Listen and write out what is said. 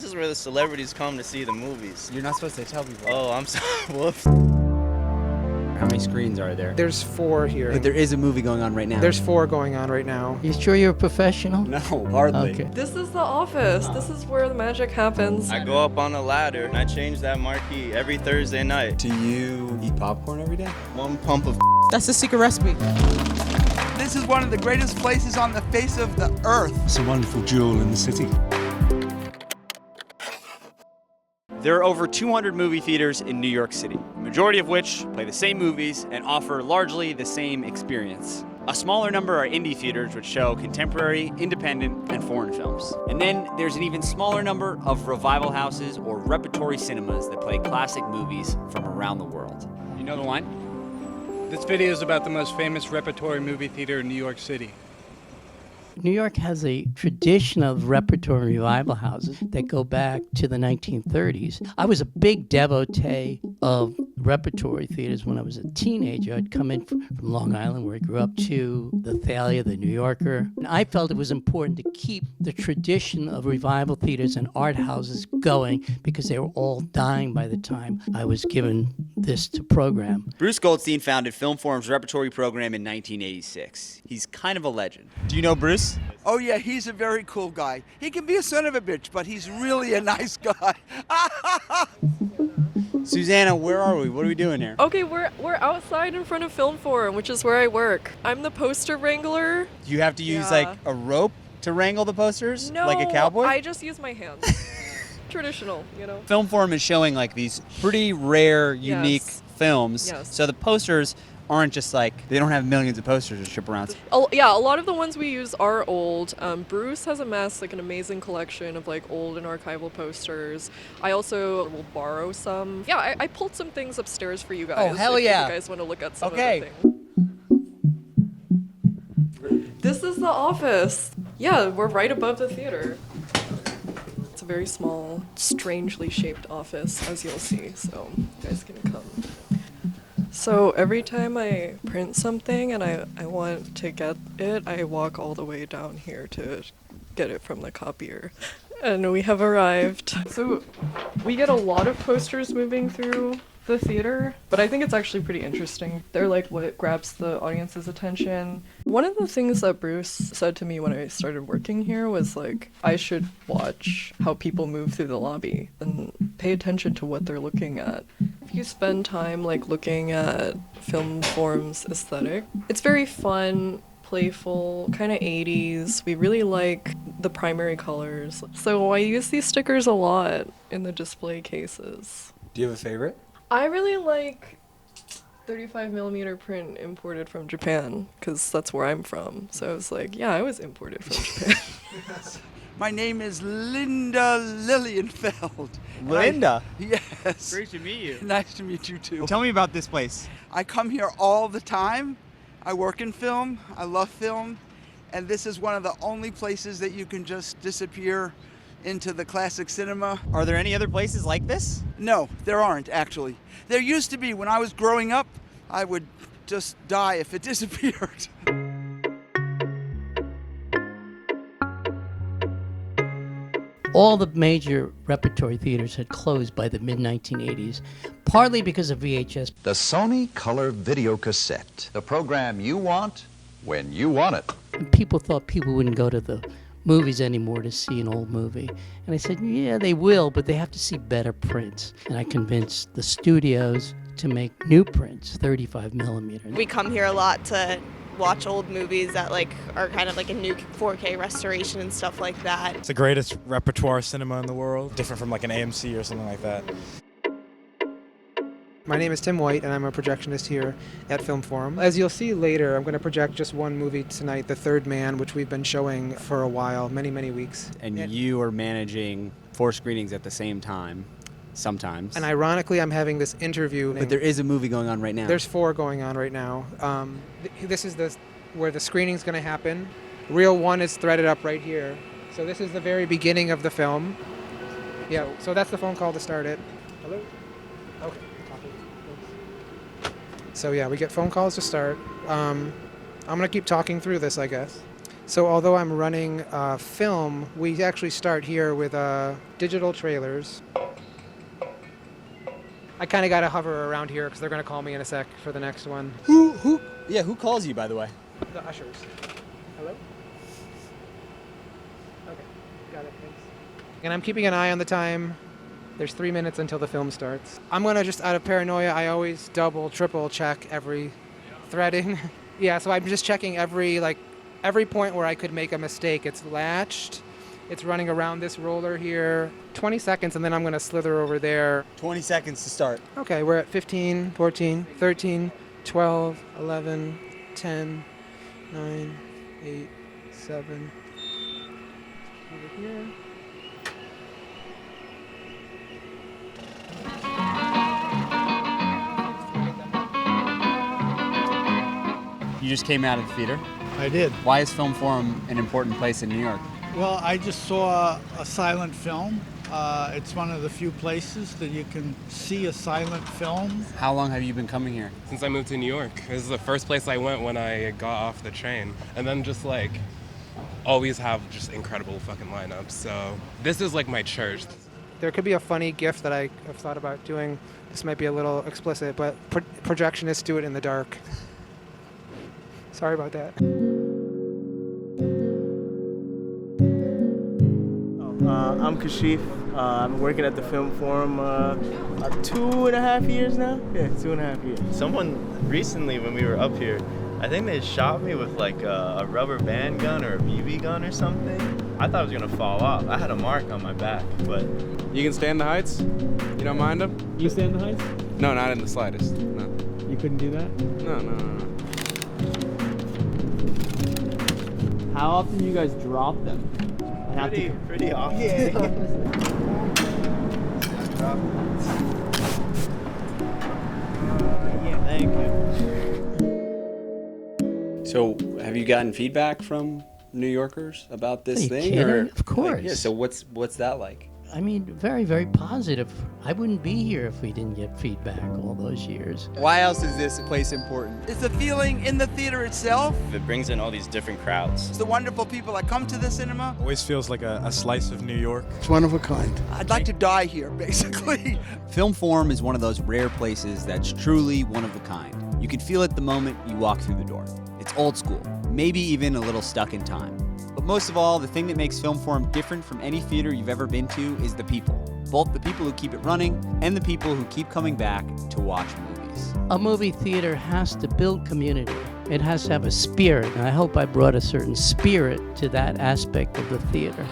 is where the celebrities come to see the movies. You're not supposed to tell people. Oh, I'm sorry. Whoops. How many screens are there? There's 4 here. But there is a movie going on right now. There's 4 going on right now. You sure you're a professional? No, hardly. Okay. This is the office. This is where the magic happens. I go up on a ladder and I change that marquee every Thursday night. Do you eat popcorn every day? 1 pump of That's the secret recipe. This is one of the greatest places on the face of the earth. It's a wonderful jewel in the city. There are over 200 movie theaters in New York City, the majority of which play the same movies and offer largely the same experience. A smaller number are indie theaters, which show contemporary, independent, and foreign films. And then there's an even smaller number of revival houses or repertory cinemas that play classic movies from around the world. You know the line? This video is about the most famous repertory movie theater in New York City. New York has a tradition of repertory revival houses that go back to the 1930s. I was a big devotee of repertory theaters when I was a teenager. I'd come in from Long Island, where I grew up, to the Thalia, the New Yorker. And I felt it was important to keep the tradition of revival theaters and art houses going because they were all dying by the time I was given this to program. Bruce Goldstein founded Film Forum's repertory program in 1986. He's kind of a legend. Do you know Bruce? Oh yeah, he's a very cool guy. He can be a son of a bitch, but he's really a nice guy. Susanna, where are we? What are we doing here? Okay, we're outside in front of Film Forum, which is where I work. I'm the poster wrangler. Do you have to use Yeah. like a rope to wrangle the posters? No, Like a cowboy? I just use my hands. Traditional, you know. Film Forum is showing like these pretty rare, unique Yes. films. Yes. So the posters aren't just like, they don't have millions of posters to ship around. Yeah, a lot of the ones we use are old. Bruce has amassed like an amazing collection of like old and archival posters. I also will borrow some. Yeah, I pulled some things upstairs for you guys. Oh, hell if yeah. you guys want to look at some Okay. of the things. This is the office. Yeah, we're right above the theater. It's a very small, strangely shaped office, as you'll see, so you guys can come. So every time I print something and I want to get it, I walk all the way down here to get it from the copier. And we have arrived. So we get a lot of posters moving through the theater, but I think it's actually pretty interesting. They're like what grabs the audience's attention. One of the things that Bruce said to me when I started working here was like, I should watch how people move through the lobby and pay attention to what they're looking at. If you spend time like looking at Film Forum's aesthetic, it's very fun, playful, kind of 80s. We really like the primary colors. So I use these stickers a lot in the display cases. Do you have a favorite? I really like 35mm print imported from Japan because that's where I'm from. So I was like, yeah, I was imported from Japan. My name is Linda Lilienfeld. Linda? Yes. Great to meet you. Nice to meet you too. Tell me about this place. I come here all the time. I work in film. I love film. And this is one of the only places that you can just disappear into the classic cinema. Are there any other places like this? No, there aren't actually. There used to be. When I was growing up, I would just die if it disappeared. All the major repertory theaters had closed by the mid-1980s, partly because of VHS. The Sony Color Video Cassette. The program you want when you want it. And people thought people wouldn't go to the movies anymore to see an old movie. And I said, yeah, they will, but they have to see better prints. And I convinced the studios to make new prints, 35mm. We come here a lot to watch old movies that like are kind of like a new 4K restoration and stuff like that. It's the greatest repertoire cinema in the world, different from like an AMC or something like that. My name is Tim White, and I'm a projectionist here at Film Forum. As you'll see later, I'm going to project just one movie tonight, The Third Man, which we've been showing for a while, many, many weeks. And you are managing 4 screenings at the same time, sometimes. And ironically, I'm having this interview. But there is a movie going on right now. There's 4 going on right now. This is where the screening's going to happen. Reel 1 is threaded up right here. So this is the very beginning of the film. Yeah, so that's the phone call to start it. Hello? Okay. So yeah, we get phone calls to start. I'm going to keep talking through this, I guess. So although I'm running film, we actually start here with digital trailers. I kind of got to hover around here because they're going to call me in a sec for the next one. Who calls you, by the way? The ushers. Hello? Okay, got it, thanks. And I'm keeping an eye on the time. There's 3 minutes until the film starts. I'm going to just, out of paranoia, I always double, triple check every threading. Yeah, so I'm just checking every point where I could make a mistake. It's latched. It's running around this roller here. 20 seconds, and then I'm going to slither over there. 20 seconds to start. Okay, we're at 15, 14, 13, 12, 11, 10, 9, 8, 7. Over here. You just came out of the theater. I did. Why is Film Forum an important place in New York? Well, I just saw a silent film. It's one of the few places that you can see a silent film. How long have you been coming here? Since I moved to New York. This is the first place I went when I got off the train. And then just like always have just incredible fucking lineups. So this is like my church. There could be a funny GIF that I have thought about doing. This might be a little explicit, but projectionists do it in the dark. Sorry about that. I'm Kashif. I've been working at the Film Forum 2.5 years now. Yeah, 2.5 years. Someone recently, when we were up here, I think they shot me with like a rubber band gun or a BB gun or something. I thought it was gonna fall off. I had a mark on my back, but... You can stand the heights? You don't mind them? You stand the heights? No, not in the slightest. No. You couldn't do that? No. How often do you guys drop them? Pretty often. Yeah. Thank you. So, have you gotten feedback from New Yorkers about this Are you thing? kidding? Of course. Yeah. So what's that like? I mean, very, very positive. I wouldn't be here if we didn't get feedback all those years. Why else is this place important? It's the feeling in the theater itself. It brings in all these different crowds. It's the wonderful people that come to the cinema. Always feels like a slice of New York. It's one of a kind. I'd like to die here, basically. Film Forum is one of those rare places that's truly one of a kind. You can feel it the moment you walk through the door. It's old school, maybe even a little stuck in time. But most of all, the thing that makes Film Forum different from any theater you've ever been to is the people. Both the people who keep it running and the people who keep coming back to watch movies. A movie theater has to build community. It has to have a spirit, and I hope I brought a certain spirit to that aspect of the theater.